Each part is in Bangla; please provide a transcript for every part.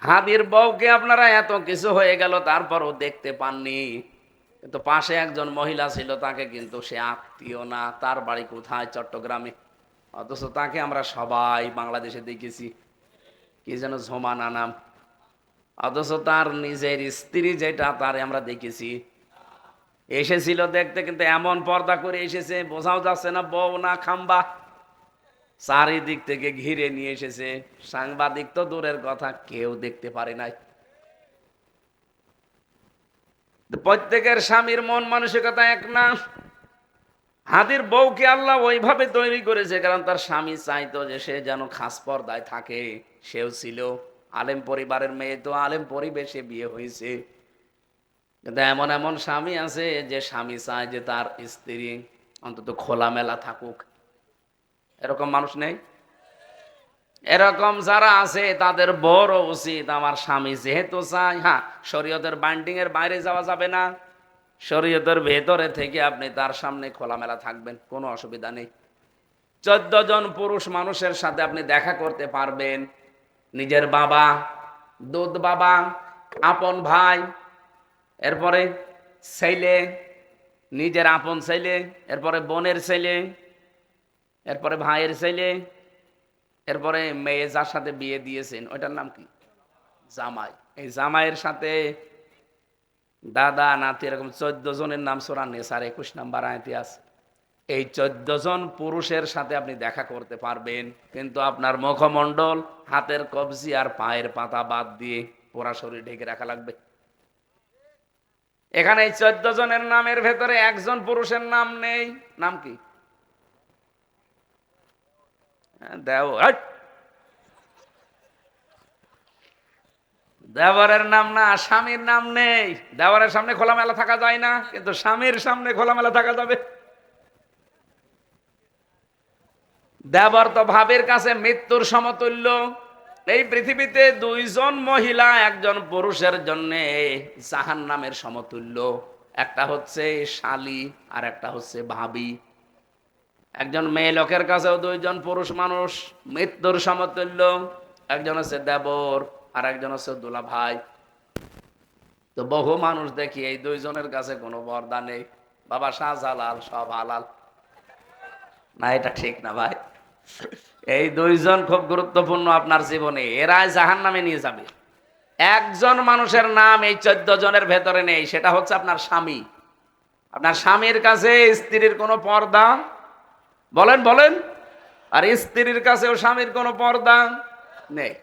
হাদির বউকে আপনারা এত কিছু হয়ে গেল তারপরও দেখতে পাননি, কিন্তু পাশে একজন মহিলা ছিল, তাকে কিন্তু সে আত্মীয় না, তার বাড়ি কোথায়? চট্টগ্রামে। অথচ তাকে আমরা সবাই বাংলাদেশে দেখেছি, কি যেন ঝোমানা নাম। অথচ তার নিজের স্ত্রী যেটা, তারে আমরা দেখেছি। এসেছিল দেখতে, কিন্তু এমন পর্দা করে এসেছে, বোঝাও যাচ্ছে না বউ না খাম্বা। চারিদিক থেকে ঘিরে নিয়ে এসেছে, সাংবাদিক তো দূরের কথা, কেউ দেখতে পারে নাই। প্রত্যেকের স্বামীর মন মানসিকতা এক না। হাদির বউকে আল্লাহ ওইভাবে তৈরি করেছে, কারণ তার স্বামী চাইতো যে সে যেন খাস পর্দায় থাকে। সেও ছিল আলেম পরিবারের মেয়ে, তো আলেম পরিবেশে বিয়ে হয়েছে। কিন্তু এমন এমন স্বামী আছে যে স্বামী চায় যে তার স্ত্রী অন্তত খোলামেলা থাকুক। এরকম মানুষ নেই? এরকম যারা আছে তাদের বড় উচিত, আমার স্বামী যেহেতু চায়, হ্যাঁ, শরীয়তের বাইন্ডিং এর বাইরে যাওয়া যাবে না, শরীয়তের ভেতরে থেকে আপনি তার সামনে খোলামেলা থাকবেন, কোনো অসুবিধা নেই। 14 জন পুরুষ মানুষের সাথে আপনি দেখা করতে পারবেন। নিজের বাবা, দুধ বাবা, আপন ভাই, এরপরে ছেলে, নিজের আপন ছেলে, এরপরে বোনের ছেলে, এরপরে ভাইয়ের ছেলে, এরপরে মেয়ে যার সাথে বিয়ে দিয়েছেন ওইটার নাম কি? জামাই। এই জামাইয়ের সাথে দাদা, নাতি, এরকম 14 জনের নাম সূরা নেসার 21 নাম্বার আয়াতে আছে। এই 14 জন পুরুষের সাথে আপনি দেখা করতে পারবেন, কিন্তু আপনার মুখমণ্ডল, হাতের কবজি আর পায়ের পাতা বাদ দিয়ে পুরা শরীর ঢেকে রাখা লাগবে। এখানে এই 14 জনের নামের ভেতরে একজন পুরুষের নাম নেই। নাম কি? দেবরের নাম না, স্বামীর নাম নেই। দেবরের সামনে খোলামেলা থাকা যায় না, কিন্তু স্বামীর সামনে খোলামেলা থাকা যাবে। দেবর তো ভাবের কাছে মৃত্যুর সমতুল্য। এই পৃথিবীতে 2 জন মহিলা একজন পুরুষের জন্য জাহান্নামের সমতুল্য। একটা হচ্ছে শালী আর একটা হচ্ছে ভাবি। একজন মেয়ে লোকের কাছেও 2 জন পুরুষ মানুষ মৃত্যুর সমতুল্য। একজন হচ্ছে দেবর আর একজন হচ্ছে দুলা ভাই। তো বহু মানুষ দেখি এই 2 জনের কাছে কোনো পর্দা নেই। বাবা শাহজালাল সব হালাল না, এটা ঠিক না ভাই। এই 2 জন খুব গুরুত্বপূর্ণ আপনার জীবনে, এরাই জাহান্নামে নিয়ে যাবে। একজন মানুষের নাম এই 14 জনের ভেতরে নেই, সেটা হচ্ছে আপনার স্বামী। আপনার স্বামীর কাছে স্ত্রীর কোনো পর্দা, বলেন বলেন, আর স্ত্রীর কাছেও স্বামীর কোনো পর্দা নেই।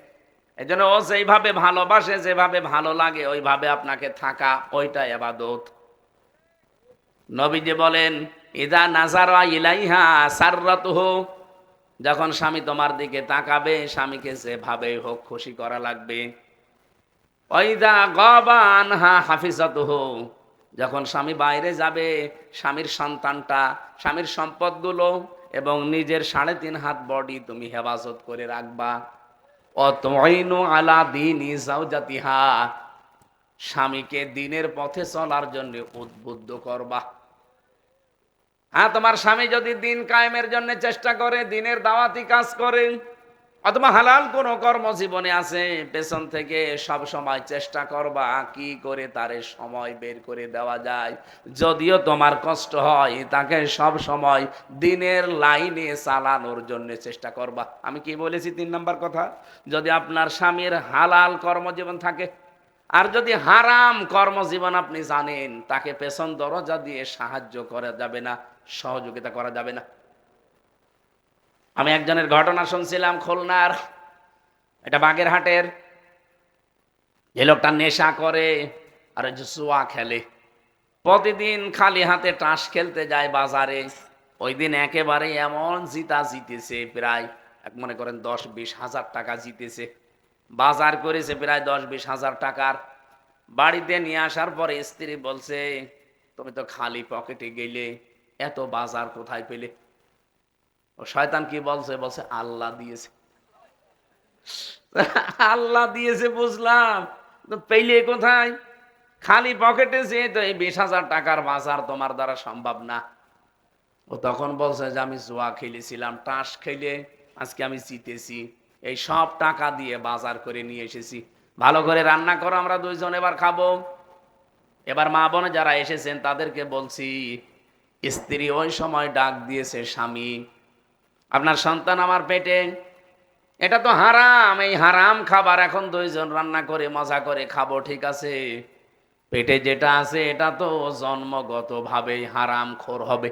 এই জন্য ও যেইভাবে ভালোবাসে, যেভাবে ভালো লাগে ওইভাবে আপনাকে থাকা, ওইটা ইবাদত। নবীজি বলেন, ইদা নাজারা ইলাইহা সাররাতুহু, যখন স্বামী তোমার দিকে তাকাবে, স্বামীকে যেভাবে হোক খুশি করা লাগবে। ওয়াইদা গাবা আনহা হাফিজাতুহু, যখন স্বামী বাইরে যাবে, স্বামীর সন্তানটা, স্বামীর সম্পদগুলো এবং নিজের 3.5 হাত বডি তুমি হেফাজত করে রাখবা। অতঈনু আলা দীনি যাওজাতিহা, স্বামীকে দিনের পথে চলার জন্য উদ্বুদ্ধ করবা। হ্যাঁ, তোমার স্বামী যদি দিন কায়েমের জন্য চেষ্টা করে, দিনের দাওয়াতি কাজ করে, অথবা হালাল কোনো কর্মজীবনে আছে, পেছন থেকে সব সময় চেষ্টা করবা কি করে তারে সময় বের করে দেওয়া যায়। যদিও তোমার কষ্ট হয়, তাকে সব সময় দিনের লাইনে চালানোর জন্য চেষ্টা করবা। আমি কি বলেছি 3 নাম্বার কথা? যদি আপনার স্বামীর হালাল কর্মজীবন থাকে, আর যদি হারাম কর্মজীবন আপনি জানেন, তাকে পেছন দরজা দিয়ে সাহায্য করা যাবে না, সহযোগিতা করা যাবে না। আমি একজনের ঘটনা শুনছিলাম খুলনার, এটা বাগেরহাটের। যে লোকটা নেশা করে আর ওই যে জুয়া খেলে, প্রতিদিন খালি হাতে টাস খেলতে যায় বাজারে। ওই দিন একেবারে এমন জিতা জিতেছে, প্রায় মনে করেন 10-20 হাজার টাকা জিতেছে। বাজার করেছে প্রায় 10-20 হাজার টাকার। বাড়িতে নিয়ে আসার পরে স্ত্রী বলছে, তুমি তো খালি পকেটে গেলে, এত বাজার কোথায় পেলে? ও শয়তান কি বলছে? বলছে আল্লাহ দিয়েছে। আল্লাহ দিয়েছে বুঝলাম, তো পেলে কোথায়? খালি পকেটে, যে তো এই 20,000 টাকার বাজার তোমার দ্বারা সম্ভব না। ও তখন বলছে যে আমি জুয়া খেলেছিলাম, টাস খেলে আজকে আমি জিতেছি, এই সব টাকা দিয়ে বাজার করে নিয়ে এসেছি। ভালো করে রান্না করো, আমরা দুইজন এবার খাবো। এবার মা বোনে যারা এসেছেন তাদেরকে বলছি, স্ত্রী ওই সময় ডাক দিয়েছে, স্বামী আপনার সন্তান আমার পেটে, এটা তো হারাম, এই হারাম খাবার এখন দুইজন রান্না করে মজা করে খাবো, ঠিক আছে, পেটে যেটা আছে এটা তো জন্মগত ভাবেই হারাম খোর হবে।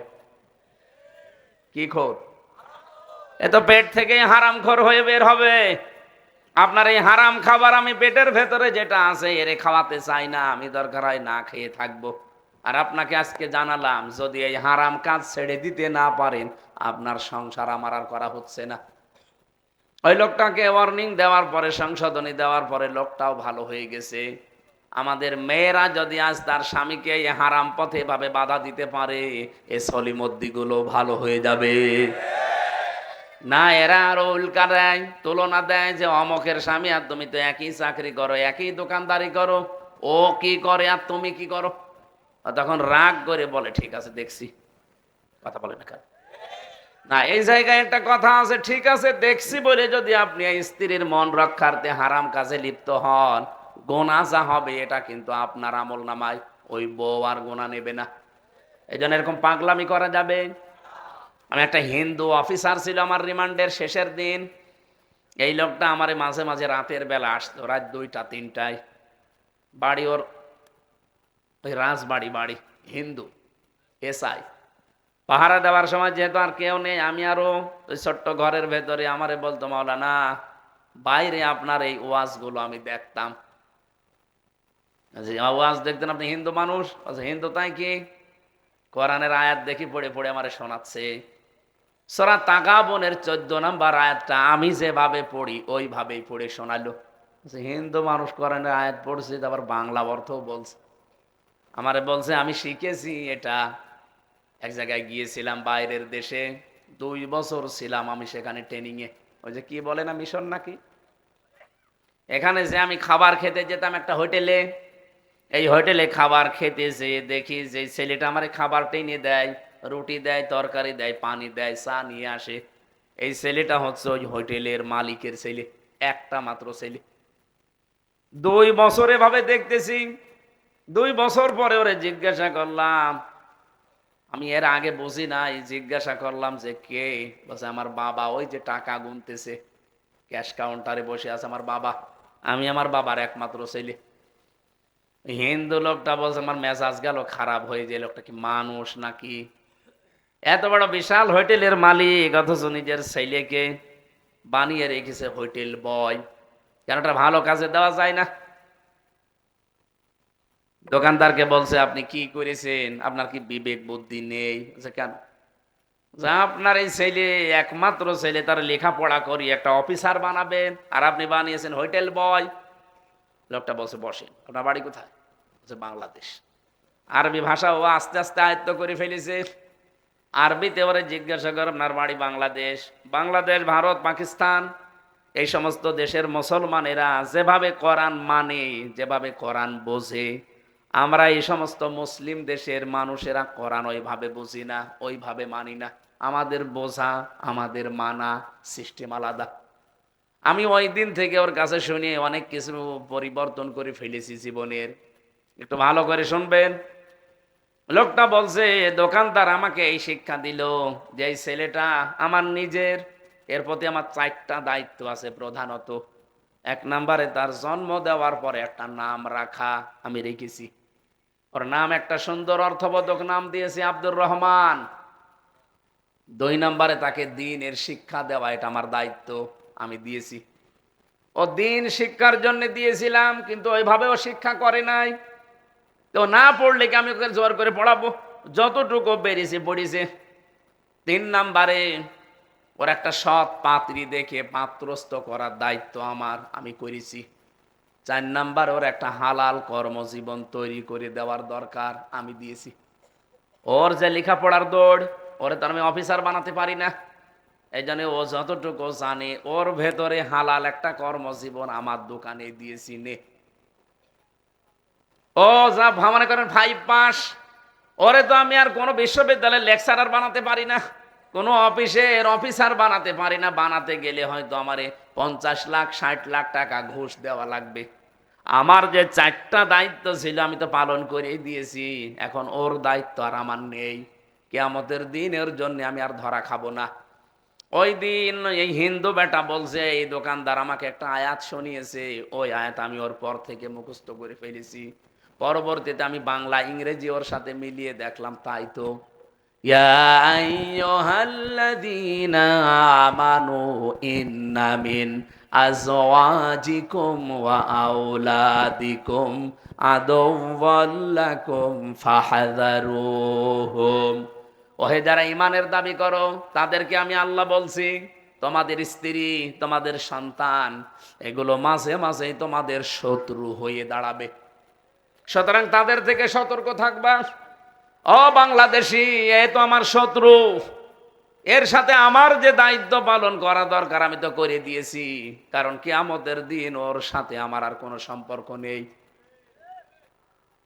কি খোর? এ তো পেট থেকেই হারাম খোর হয়ে বের হবে। আপনার এই হারাম খাবার আমি পেটের ভেতরে যেটা আছে এরে খাওয়াতে চাই না, আমি দরকার হয় না খেয়ে থাকবো। আর আপনাকে আজকে জানালাম, যদি এই হারাম কাজ ছেড়ে দিতে না পারেন, আপনার সংসার আমার আর করা হচ্ছে না। ওই লোকটাকে ওয়ার্নিং দেওয়ার পরে, সংশোধনী দেওয়ার পরে লোকটাও ভালো হয়ে গেছে। আমাদের মেয়েরা যদি আজ তার স্বামীকে এই হারাম পথে ভাবে বাধা দিতে পারে, এ সলিমদ্দিগুলো ভালো হয়ে যাবে। না, এরা আরো উল্কা দেয়, তুলনা দেয় যে অমকের স্বামী আর তুমি তো একই চাকরি করো, একই দোকানদারি করো, ও কি করে আর তুমি কি করো। তখন রাগ করে বলে ঠিক আছে দেখছি। কথা বলে না কেন? না, এই জায়গায় একটা কথা আছে, ঠিক আছে দেখছি বলে যদি আপনি এই স্ত্রীর মন রক্ষার্থে হারাম কাজে লিপ্ত হন, গোনা যা হবে এটা কিন্তু আপনার আমল নামায়, ওই বউ আর গোনা নেবে না। এই জন্য এরকম পাগলামি করা যাবে। আমি একটা হিন্দু অফিসার ছিল আমার রিমান্ডের শেষের দিন, এই লোকটা আমার মাঝে মাঝে রাতের বেলা আসতো, রাত 2টা 3টায়। বাড়ি ওর ওই রাজবাড়ি বাড়ি, হিন্দু এসআই। পাহারা দেওয়ার সময় যেহেতু আর কেউ নেই, আমি আরো ওই ছোট্ট ঘরের ভেতরে, আমারে বলতো মাওলানা বাইরে আপনার এই ওয়াজগুলো আমি দেখতাম। ওয়াজ দেখতেন আপনি? হিন্দু মানুষ। হিন্দু তাই কি? কোরআনের আয়াত দেখি পড়ে পড়ে আমারে শোনাচ্ছে। সূরা তাগাবুনের 14 নম্বর আয়াতটা আমি যেভাবে পড়ি ওইভাবেই পড়ে শোনালো। হিন্দু মানুষ কোরআনের আয়াত পড়ছে, আবার বাংলা অর্থও বলছে। আমারে বলছে আমি শিখেছি এটা, এক জায়গায় গিয়েছিলাম বাইরের দেশে, 2 বছর ছিলাম আমি সেখানে ট্রেনিং এ। ওই যে কি বলে না, মিশন নাকি। এখানে যে আমি খাবার খেতে যেতাম একটা হোটেলে, এই হোটেলে খাবার খেতে যেয়ে দেখি যে ছেলেটা আমার খাবার টেনে দেয়, রুটি দেয়, তরকারি দেয়, পানি দেয়, চা নিয়ে আসে। এই ছেলেটা হচ্ছে ওই হোটেলের মালিকের ছেলে, একটা মাত্র ছেলে। 2 বছর এভাবে দেখতেছি। 2 বছর পরে ওরে জিজ্ঞাসা করলাম, আমি এর আগে বুঝি নাই, জিজ্ঞাসা করলাম যে কে? বলছে আমার বাবা, ওই যে টাকা গুনতেছে ক্যাশ কাউন্টারে বসে আছে আমার বাবা, আমি আমার বাবার একমাত্র ছেলে। হিন্দু লোকটা বলছে আমার মেজাজ গেল খারাপ হয়ে, যে লোকটা কি মানুষ নাকি? এত বড় বিশাল হোটেলের মালিক, অথচ নিজের ছেলেকে বানিয়ে রেখেছে হোটেল বয়। কেন এটা ভালো কাজে দেওয়া যায় না? দোকানদারকে বলছে আপনি কি করেছেন, আপনার কি বিবেক বুদ্ধি নেই? কেন? যা আপনার এই ছেলে, একমাত্র ছেলে, তার লেখাপড়া করি একটা অফিসার বানাবেন, আর আপনি বানিয়েছেন হোটেল বয়। লোকটা বলছে বসেন, আপনার বাড়ি কোথায়? বলছে বাংলাদেশ। আরবি ভাষা ও আস্তে আস্তে আয়ত্ত করে ফেলেছে। আরবিতে ওরে জিজ্ঞাসা করে আপনার বাড়ি বাংলাদেশ। বাংলাদেশ, ভারত, পাকিস্তান, এই সমস্ত দেশের মুসলমানেরা যেভাবে কোরআন মানে, যেভাবে কোরআন বোঝে, আমরা এই সমস্ত মুসলিম দেশের মানুষেরা কোরআন ওইভাবে বুঝি না, ওইভাবে মানি না। আমাদের বোঝা, আমাদের মানা সিস্টেম আলাদা। আমি ওই দিন থেকে ওর কাছে শুনে অনেক কিছু পরিবর্তন করে ফেলেছি জীবনের। একটু ভালো করে শুনবেন। লোকটা বলছে দোকানদার আমাকে এই শিক্ষা দিল যে এই ছেলেটা আমার নিজের, এর প্রতি আমার 4টা দায়িত্ব আছে প্রধানত। 1 নম্বরে তার জন্ম দেওয়ার পরে একটা নাম রাখা, আমি রেখেছি। ওর নাম একটা সুন্দর অর্থবোধক নাম দিয়েছি, আব্দুর রহমান। 2 নম্বরে তাকে দ্বীনের শিক্ষা দেওয়া, এটা আমার দায়িত্ব, আমি দিয়েছি। ও দ্বীন শিক্ষার জন্য দিয়েছিলাম, কিন্তু ওইভাবেও শিক্ষা করে নাই। তো না পড়লে কি আমি ওকে জোর করে পড়াবো? যতটুকু বেরিয়েছে পড়িছে। 3 নম্বরে ওর একটা সৎ পাত্রী দেখে পাত্রস্থ করার দায়িত্ব আমার, আমি করেছি। 4 নাম্বার ওর একটা হালাল কর্মজীবন তৈরি করে দেওয়ার দরকার, আমি দিয়েছি। ওর যে লেখাপড়ার দৌড়, ওরে তো আমি অফিসার বানাতে পারি না। এই জন্য ও যতটুকু জানে, ওর ভেতরে হালাল একটা কর্মজীবন আমার দোকানে দিয়েছি নে। ও যা মনে করেন 5 পাস, ওরে তো আমি আর কোনো বিশ্ববিদ্যালয়ের লেকচারার বানাতে পারি না, কোনো অফিসের অফিসার বানাতে পারি না। বানাতে গেলে হয়তো আমারে 50 লাখ 60 লাখ টাকা ঘুষ দেওয়া লাগবে। আমার যে 4টা দায়িত্ব ছিল আমি তো পালন করে দিয়েছি, এখন ওর দায়িত্ব আর আমার নেই। কিয়ামতের দিন এর জন্য আমি আর ধরা খাবো না। ওই দিন এই হিন্দু বেটা বলছে, এই দোকানদার আমাকে একটা আয়াত শুনিয়েছে, ওই আয়াত আমি ওর পর থেকে মুখস্থ করে ফেলেছি। পরবর্তীতে আমি বাংলা ইংরেজি ওর সাথে মিলিয়ে দেখলাম, তাই তো। ইয়া আইয়ুহাল্লাযীনা আমানু ইন্না মিন আজওয়াজিকুম ওয়া আওলাদিকুম আদুওয়াল লাকুম ফাহযারুহুম। ওহে যারা ঈমানের দাবি করো, তাদেরকে আমি আল্লাহ বলছি, তোমাদের স্ত্রী, তোমাদের সন্তান, এগুলো মাঝে মাঝে তোমাদের শত্রু হয়ে দাঁড়াবে। সুতরাং তাদের থেকে সতর্ক থাকবা। ও বাংলাদেশী, এ তো আমার শত্রু, এর সাথে আমার যে দায়িত্ব পালন করা দরকার আমি তো করে দিয়েছি, কারণ কিয়ামতের দিন ওর সাথে আমার আর কোনো সম্পর্ক নেই।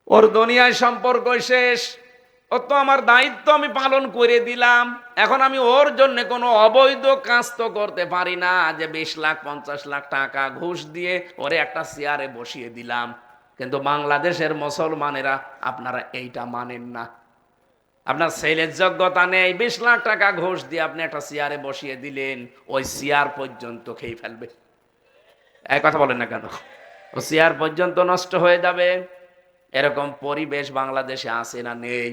ওর দুনিয়ায় সম্পর্ক শেষ। ও তো আমার দায়িত্ব আমি পালন করে দিলাম, এখন আমি ওর জন্য কোনো অবৈধ কাজ তো করতে পারি না, যে 20 লাখ 50 লাখ টাকা ঘুষ দিয়ে ওরে একটা চেয়ারে বসিয়ে দিলাম। কিন্তু বাংলাদেশের মুসলমানেরা আপনারা এইটা মানেন না। আপনার ছেলের যোগ্যতা নেই, 20 লাখ টাকা ঘুষ দিয়ে আপনি একটা চেয়ারে বসিয়ে দিলেন, ওই চেয়ার পর্যন্ত খেয়ে ফেলবে। এই কথা বলেন না কেন? ও চেয়ার পর্যন্ত নষ্ট হয়ে যাবে। এরকম পরিবেশ বাংলাদেশে আছে না নেই?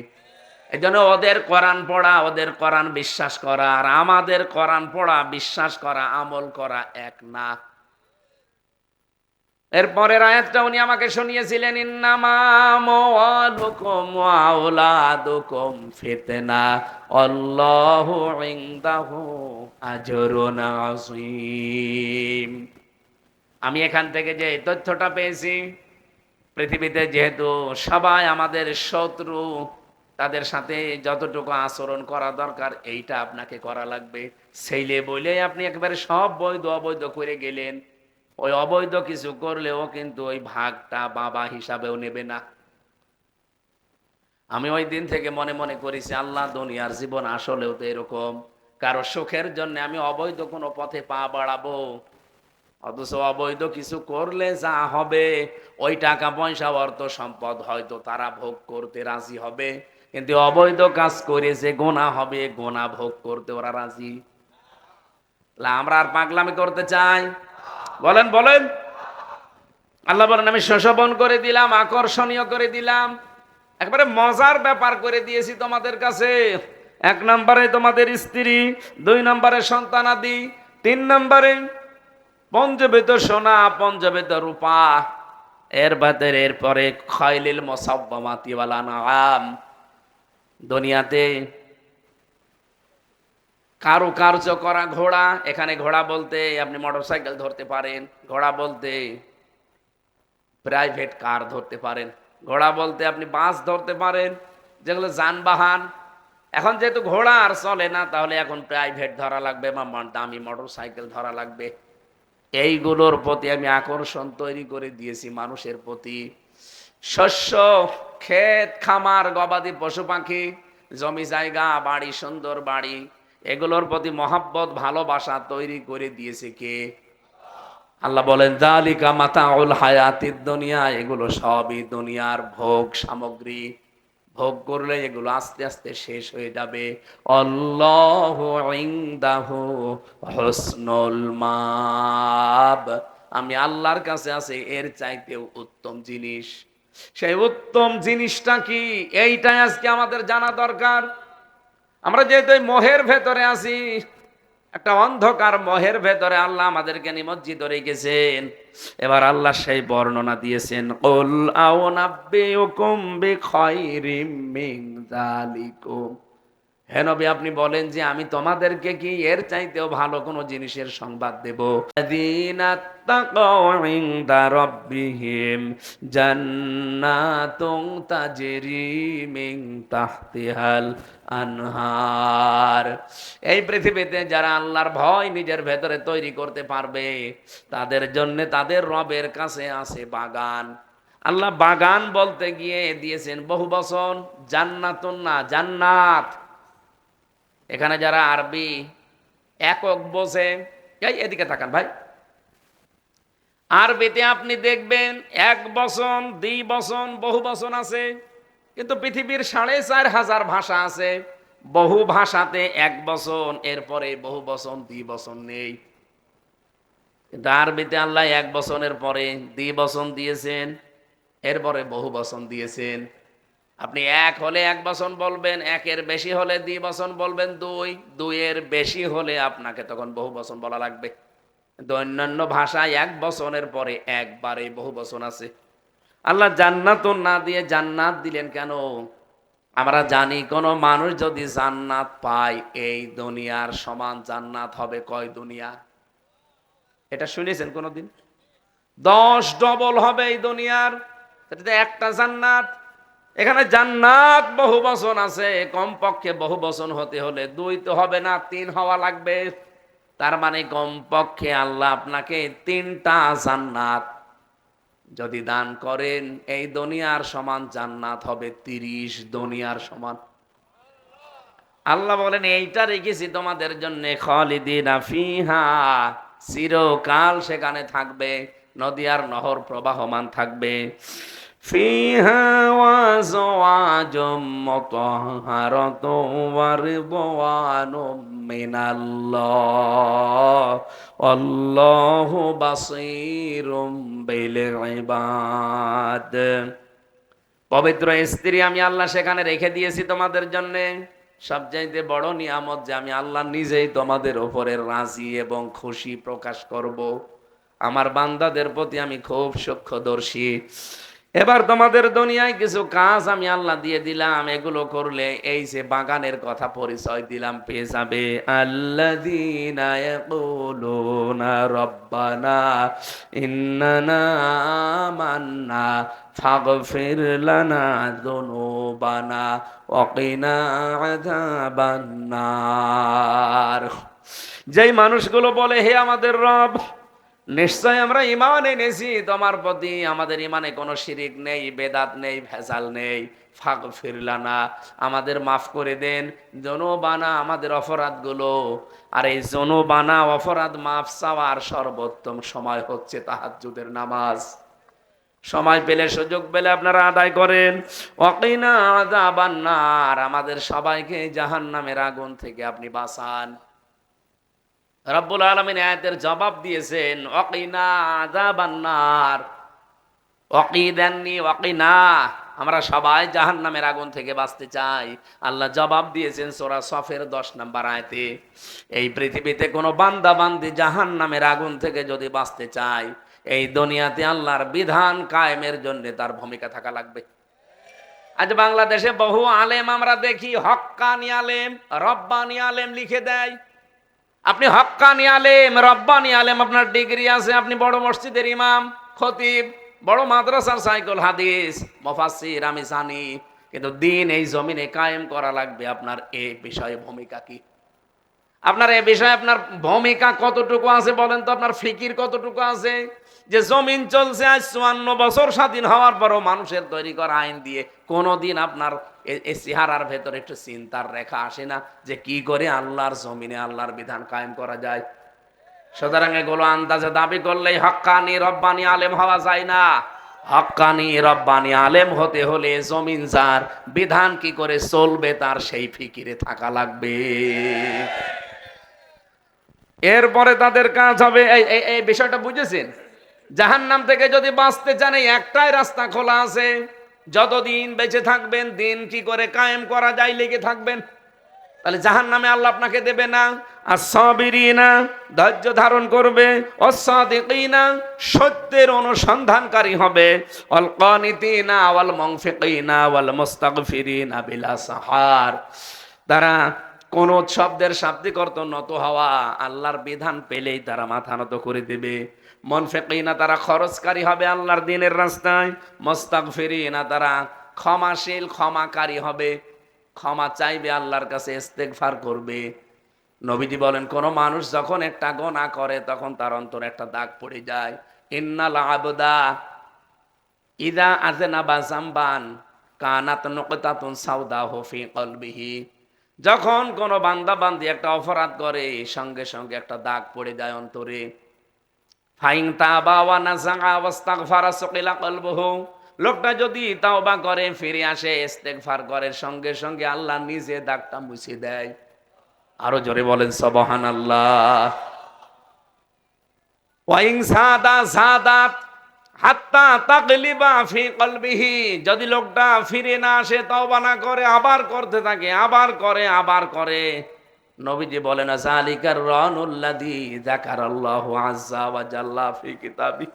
এই জন্য ওদের কোরআন পড়া, ওদের কোরআন বিশ্বাস করা আর আমাদের কোরআন পড়া, বিশ্বাস করা, আমল করা এক না। এরপরের আয়াতটা উনি আমাকে শুনিয়েছিলেন, ইন্নামা আমওয়ালুকুম ওয়া আওলাদুকুম ফিতনা আল্লাহু ইনদাহু আজরুন আযীম। আমি এখান থেকে যে তথ্যটা পেয়েছি, পৃথিবীতে যেহেতু সবাই আমাদের শত্রু, তাদের সাথে যতটুকু আচরণ করা দরকার এইটা আপনাকে করা লাগবে। ছেলে বলে আপনি একেবারে সব বৈধ অবৈধ করে গেলেন, ওই অবৈধ কিছু করলেও কিন্তু ওই ভাগটা বাবা হিসাবেও নেবে না। আমি ওই দিন থেকে মনে মনে করেছি, আল্লাহ, দুনিয়ার জীবন আসলেও তো এরকম, কারো সুখের জন্য আমি অবৈধ কোনো পথে পা বাড়াবো, অথচ অবৈধ কিছু করলে যা হবে, ওই টাকা পয়সা অর্থ সম্পদ হয়তো তারা ভোগ করতে রাজি হবে, কিন্তু অবৈধ কাজ করে যে গোনা হবে, গোনা ভোগ করতে ওরা রাজি। আমরা আর পাগলামি করতে চাই? বলেন বলেন। আল্লাহ বলেন, আমি শোষবন করে দিলাম, আকর্ষণীয় করে দিলাম, একবারে মজার ব্যাপার করে দিয়েছি তোমাদের কাছে। 1 নম্বরে তোমাদের স্ত্রী, 2 নম্বরে সন্তানাদি, 3 নম্বরে পঞ্চবেত সোনা, পঞ্চবেত রূপা, এর বাদের এরপরে খাইলিল মুসাব্বামাতি ওয়াল আনআম। দুনিয়াতে কারুকার্য করা ঘোড়া, এখানে ঘোড়া বলতে আপনি মোটরসাইকেল ধরতে পারেন, ঘোড়া বলতে প্রাইভেট কার ধরতে পারেন, ঘোড়া বলতে আপনি বাস ধরতে পারেন, যেগুলো যানবাহন। এখন যেহেতু ঘোড়া আর চলে না, তাহলে এখন প্রাইভেট ধরা লাগবে বা দামি মোটরসাইকেল ধরা লাগবে। এইগুলোর প্রতি আমি আকর্ষণ তৈরি করে দিয়েছি মানুষের প্রতি। শস্য, ক্ষেত খামার, গবাদি পশু পাখি, জমি জায়গা, বাড়ি, সুন্দর বাড়ি, এগুলোর প্রতি মহাব্বত, ভালোবাসা তৈরি করে দিয়েছে কে? আল্লাহ বলেন, যালিকা মাতাউল হায়াতিদ দুনিয়া, এগুলো সবই দুনিয়ার ভোগ সামগ্রী। ভোগ করলে এগুলো আস্তে আস্তে শেষ হয়ে যাবে। আল্লাহু ইনদাহু হুসনুল মাব, আমি আল্লাহর কাছে আছে এর চাইতেও উত্তম জিনিস। সেই উত্তম জিনিসটা কি, এইটাই আজকে আমাদের জানা দরকার। আমরা যেহেতু এই মোহের ভেতরে আছি, একটা অন্ধকার মোহের ভেতরে আল্লাহ আমাদেরকে নিমজ্জিত রেখেছেন। এবার আল্লাহ সেই বর্ণনা দিয়েছেন, কুল আউনাব্বিউকুম বিখাইরিম মিন যালিকুম। হে নবী, আপনি বলেন যে আমি তোমাদেরকে কি এর চাইতেও ভালো কোনো জিনিসের সংবাদ দেব? আল্লাযীনা তাকাউ ইনদা রাব্বিহিম জান্নাতুন তাজরি মিন তাহতিহাল আনহার। এই পৃথিবীতে যারা আল্লাহর ভয় নিজের ভেতরে তৈরি করতে পারবে, তাদের জন্য তাদের রবের কাছে আছে বাগান। আল্লাহ বাগান বলতে গিয়ে দিয়েছেন বহু বচন, জান্নাতুন না, জান্নাত। এখানে যারা আরবি একক বোঝে, এই এদিকে তাকান ভাই, আরবিতে আপনি দেখবেন এক বচন, দ্বি বচন, বহু বচন আছে, কিন্তু পৃথিবীর 4,500 ভাষা আছে। বহু ভাষাতে এক বচন, এরপরে বহু বচন, দ্বি বচন নেই। কিন্তু আরবিতে আল্লাহ এক বচনের পরে দ্বি বচন দিয়েছেন, এরপরে বহু বচন দিয়েছেন। আপনি এক হলে এক বচন বলবেন, একের বেশি হলে দ্বি বচন বলবেন, দুই, দুইয়ের বেশি হলে আপনাকে তখন বহু বচন বলা লাগবে। কিন্তু অন্যান্য ভাষায় এক বচনের পরে একবারে বহু বচন আছে। আল্লাহ জান্নাত না দিয়ে জান্নাত দিলেন কেন? আমরা জানি কোন মানুষ যদি জান্নাত পায়, এই দুনিয়ার সমান জান্নাত হবে কয় দুনিয়া? এটা শুনেছেন কোনদিন? 10 ডবল হবে এই দুনিয়ার। এটা একটা জান্নাত। এখানে জান্নাত বহু বচন আছে, কমপক্ষে বহু বচন হতে হলে 2 তো হবে না, 3 হওয়া লাগবে। তার মানে কমপক্ষে আল্লাহ আপনাকে 3টা জান্নাত যদি দান করেন, এই দুনিয়ার সমান জান্নাত হবে 30 দুনিয়ার সমান। আল্লাহ বলেন এইটা রেখেছি তোমাদের জন্য, খালিদিনা ফিহা, চিরকাল সেখানে থাকবে, নদী আর নহর প্রবাহমান থাকবে। ফিহা ওয়াজওয়াজুম মুতাহহারাতুম ওয়া রিদওয়ানুম মিনাল্লাহ আল্লাহু বাসীরুম বিল ইবাদ। পবিত্র স্ত্রী আমি আল্লাহ সেখানে রেখে দিয়েছি তোমাদের জন্য। সবচাইতে বড় নিয়ামত যে আমি আল্লাহ নিজেই তোমাদের উপরে রাজি এবং খুশি প্রকাশ করব। আমার বান্দাদের প্রতি আমি খুব সূক্ষ্মদর্শী। এবার তোমাদের দুনিয়ায় কিছু কাজ আমি আল্লাহ দিয়ে দিলাম, এগুলো করলে এই যে বাগানের কথা পরিচয় দিলাম পেয়ে যাবে। আল্লাযীনা ইয়াকুলুনা রাব্বানা ইন্নানা আমান্না ফাগফির লানা যুনুবানা ওয়া কিনা আযাবান নার। যেই মানুষগুলো বলে হে আমাদের রব, নিশ্চয় আমরা ঈমান এনেছি তোমার প্রতি, আমাদের ঈমানে কোনো শিরিক নেই, বেদাত নেই, ভেজাল নেই। ফাগফির লানা, আমাদের মাফ করে দেন, যুনুবানা, আমাদের অপরাধগুলো। আর এই যুনুবানা, অপরাধ মাফ চাওয়ার সর্বোত্তম সময় হচ্ছে তাহাজ্জুদের নামাজ। সময় পেলে, সুযোগ পেলে আপনারা আদায় করেন। ওয়াকিনা আযাবান নার, আমাদের সবাইকে জাহান্নামের আগুন থেকে আপনি বাঁচান। রব্বুল আলামিন আয়াতের জবাব দিয়েছেন, ওয়াকিনা আযাবান নার, ওয়াকিদান্নি ওয়াকিনা, আমরা সবাই জাহান্নামের আগুন থেকে বাঁচতে চাই। আল্লাহ জবাব দিয়েছেন সূরা সফের 10 নম্বর আয়াতে। এই পৃথিবীতে কোনো বান্দা বান্দি জাহান্নামের আগুন থেকে যদি বাঁচতে চায়, এই দুনিয়াতে আল্লাহর বিধান কায়েমের জন্য তার ভূমিকা থাকা লাগবে। আজ বাংলাদেশে বহু আলেম আমরা দেখি, হক্কানি আলেম, রব্বানি আলেম লিখে দেয়। আপনি হক্কানি আলেম, রব্বানি আলেম, আপনার ডিগ্রি আছে, আপনি বড় মসজিদের ইমাম, খতিব, বড় মাদ্রাসার সাইকুল হাদিস, মুফাসসির, আমি জানি, কিন্তু দিন এই জমিনে কায়েম করা লাগবে। আপনার এই বিষয়ে ভূমিকা কি? আপনার এই বিষয়ে আপনার ভূমিকা কতটুকু আছে বলেন তো? আপনার ফিকির কতটুকু আছে? যে জমিন চলছে আজ 54 বছর স্বাধীন হওয়ার পরও মানুষের তৈরি করা আইন দিয়ে কোনোদিন আপনার এই চেহারার ভেতরে একটু চিন্তার রেখা আসে না যে কি করে আল্লাহর জমিনে আল্লাহর বিধান কায়েম করা যায়? সুতরাং এগুলো আন্দাজে দাবি করলেই হক্কানি রব্বানি আলেম হওয়া যায় না। হক্কানি রব্বানি আলেম হতে হলে জমিন যার, বিধান কি করে চলবে তার সেই ফিকিরে থাকা লাগবে। এরপরে তাদের কাজ হবে, এই বিষয়টা বুঝেছেন? জাহান্নাম থেকে যদি বাঁচতে চান, এই একটাই রাস্তা খোলা আছে। যতদিন বেঁচে থাকবেন, দিন কি করে কায়েম করা যায় লেগে থাকবেন। তাহলে জাহান্নামে আল্লাহ আপনাকে দেবে না। আস-সাবিরিনা, ধৈর্য ধারণ করবে, ওয়াস-সাদিকিনা, সত্যের অনুসন্ধানকারী হবে, ওয়াল কানিতিনা ওয়াল মুনফিকিনা ওয়াল মুস্তাগফিরিনা বিলা সাহার, তারা কোন শব্দের শাব্দিক অর্থ নত হওয়া, আল্লাহর বিধান পেলেই তারা মাথা নত করে দেবে। মুনফিকিনা, তারা খরচকারী হবে আল্লাহর দ্বীনের রাস্তায়। মুস্তাগফিরিনা, তারা ক্ষমাশীল, ক্ষমাকারী হবে, ক্ষমা চাইবে আল্লাহর কাছে, ইস্তেগফার করবে। নবীজি বলেন, কোন মানুষ যখন একটা গুনাহ করে তখন তার অন্তরে একটা দাগ পড়ে যায়। ইন্নাল আবদা ইযা আযনাবা যামবান কানাত নুকতাতুন সাওদাহু ফি কলবিহি, যখন কোন বান্দা বান্দি একটা অপরাধ করে, সঙ্গে সঙ্গে একটা দাগ পড়ে যায় অন্তরে। ফাইন তাবা ওয়া নাযাআ ওয়াস্তাগফারা সুকিলা কলবুহু, লোকটা যদি তাওবা করে ফিরে আসে ইস্তেগফার করে সঙ্গে সঙ্গে আল্লাহ নিজে দাগটা মুছে দেয়। আরো জোরে বলেন সুবহানাল্লাহ। ওয়া ইন সাদা সাদাত হাত্তা তাকলিবা ফি কলবিহি, যদি লোকটা ফিরে না আসে তওবা না করে আবার করতে থাকে, আবার করে আবার করে, নবীজি বলেন যালিকার রানুল্লাযী যাকারাল্লাহু আযজা ওয়া জাল্লা ফি কিতাবি,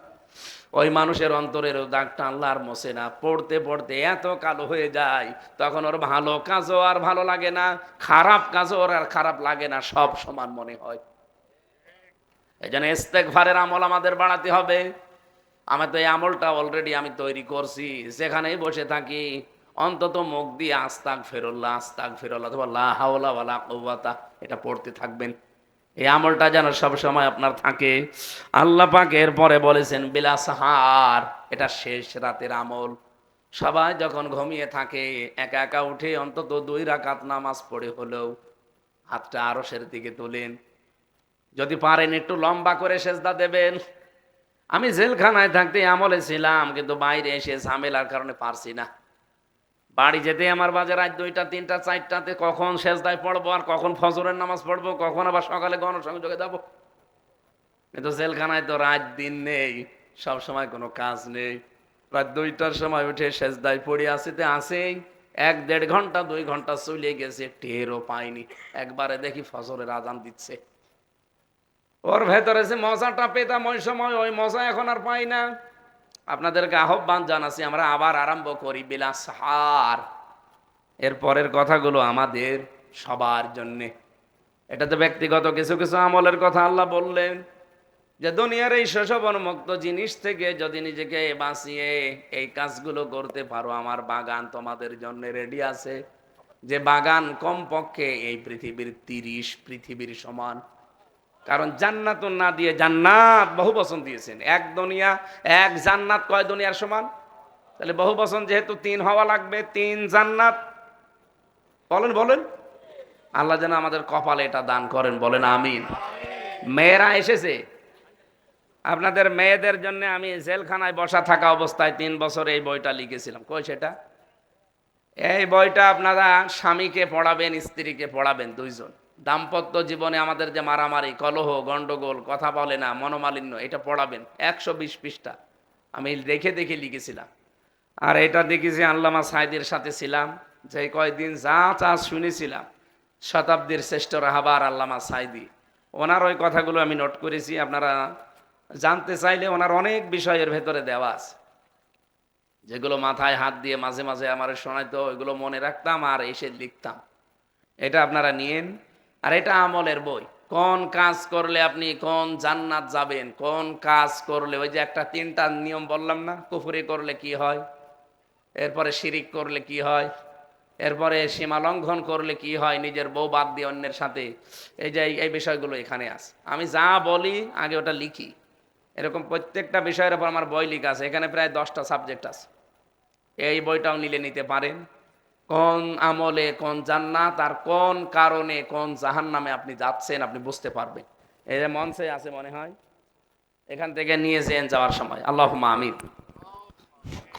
ওই মানুষের অন্তরের দাগটা আল্লাহর মোছে না, পড়তে পড়তে এত কালো হয়ে যায় তখন ওর ভালো কাজও আর ভালো লাগে না, খারাপ কাজও ওর আর খারাপ লাগে না, সব সমান মনে হয়। এই জন্য ইস্তেগফারের আমল আমাদের বাড়াতে হবে। আমি তো এই আমলটা অলরেডি আমি তৈরি করছি, যেখানেই বসে থাকি অন্তত মুখ দিয়ে আস্তাগফিরুল্লাহ আস্তাগফিরুল্লাহ অথবা লা হাওলা ওয়ালা কুওয়াতা এটা পড়তে থাকবেন। এই আমলটা যেন সব সময় আপনার থাকে। আল্লাহ পাক এরপরে বলেছেন বিলা সাহার, এটা শেষ রাতের আমল। সবাই যখন ঘুমিয়ে থাকে একা একা উঠে অন্তত 2 রাকাত নামাজ পড়ে হলেও হাতটা আরশের দিকে তোলেন, যদি পারেন একটু লম্বা করে সেজদা দেবেন। আমি জেলখানায় থাকতে আমলে ছিলাম, কিন্তু বাইরে এসে ঝামেলার কারণে পারছি না। বাড়ি যেতে আমার বাজে রাত 2টা 3টা 4টাতে, কখন সেজদায় পড়বো আর কখন ফজরের নামাজ পড়বো, কখন আবার সকালে গণসংযোগে যাবো। কিন্তু জেলখানায় তো রাত দিন নেই, সব সময় কোনো কাজ নেই। রাত 2টার সময় উঠে সেজদায় পড়ে আসিতে আসেই 1-1.5 ঘন্টা 2 ঘন্টা চলে গেছে, টেরও পাইনি। একবারে দেখি ফজরের আজান দিচ্ছে। ওর ভেতরে যে মজাটা পেতাম ওই সময়, ওই মজা এখন আর পাই না। আপনাদেরকে আহ্বান জানাচ্ছি আমরা আবার আরম্ভ করি বিলা সাহার। এর পরের কথাগুলো আমাদের সবার জন্যে। এটা তো ব্যক্তিগত কিছু কিছু আমলের কথা আল্লাহ বললেন, যে দুনিয়ার এই শোষণ-মুক্ত জিনিস থেকে যদি নিজেকে বাঁচিয়ে এই কাজগুলো করতে পারো, আমার বাগান তোমাদের জন্য রেডি আছে। যে বাগান কমপক্ষে এই পৃথিবীর 30 পৃথিবীর সমান। কারণ জান্নাত না দিয়ে জান্নাত বহু বচন দিয়েছেন। এক দুনিয়া এক জান্নাত কয় দুনিয়ার সমান? তাহলে বহু বচন যেহেতু 3 হওয়া লাগবে, 3 জান্নাত। বলেন বলেন, আল্লাহ যেন আমাদের কপালে এটা দান করেন, বলেন আমিন। মেয়েরা এসেছে, আপনাদের মেয়েদের জন্য আমি জেলখানায় বসা থাকা অবস্থায় 3 বছর এই বইটা লিখেছিলাম। কই সেটা? এই বইটা আপনারা স্বামীকে পড়াবেন, স্ত্রীকে পড়াবেন, 2 জন। দাম্পত্য জীবনে আমাদের যে মারামারি, কলহ, গন্ডগোল, কথা বলে না, মনোমালিন্য, এটা পড়াবেন। 120 পৃষ্ঠা আমি দেখে দেখে লিখেছিলাম। আর এটা দেখেছি আল্লামা সাইদির সাথে ছিলাম, যে কয়েকদিন যা চা শুনেছিলাম, শতাব্দীর শ্রেষ্ঠ রাহাবার আল্লামা সাইদি, ওনার ওই কথাগুলো আমি নোট করেছি। আপনারা জানতে চাইলে ওনার অনেক বিষয়ের ভেতরে দেওয়া আছে, যেগুলো মাথায় হাত দিয়ে মাঝে মাঝে আমার শোনাইতো, ওইগুলো মনে রাখতাম আর এসে লিখতাম। এটা আপনারা নিয়েন। আর এটা আমলের বই। কোন কাজ করলে আপনি কোন জান্নাত যাবেন, কোন কাজ করলে, ওই যে একটা 3টা নিয়ম বললাম না, কুফরি করলে কি হয়, এরপরে শিরিক করলে কি হয়, এরপরে সীমা লঙ্ঘন করলে কি হয়, নিজের বউ বাদ দিয়ে অন্যের সাথে, এই যে এই বিষয়গুলো এখানে আছে। আমি যা বলি আগে ওটা লিখি। এরকম প্রত্যেকটা বিষয়ের উপর আমার বই লেখা আছে। এখানে প্রায় 10টা সাবজেক্ট আছে। এই বইটাও নিতে পারেন। কোন আমলে কোন জান্নাত আর কোন কারণে কোন জাহান্নামে আপনি যাচ্ছেন আপনি বুঝতে পারবেন। এই যে মঞ্চে আছে মনে হয়, এখান থেকে নিয়ে যাওয়ার সময়। আল্লাহুম্মা আমিন।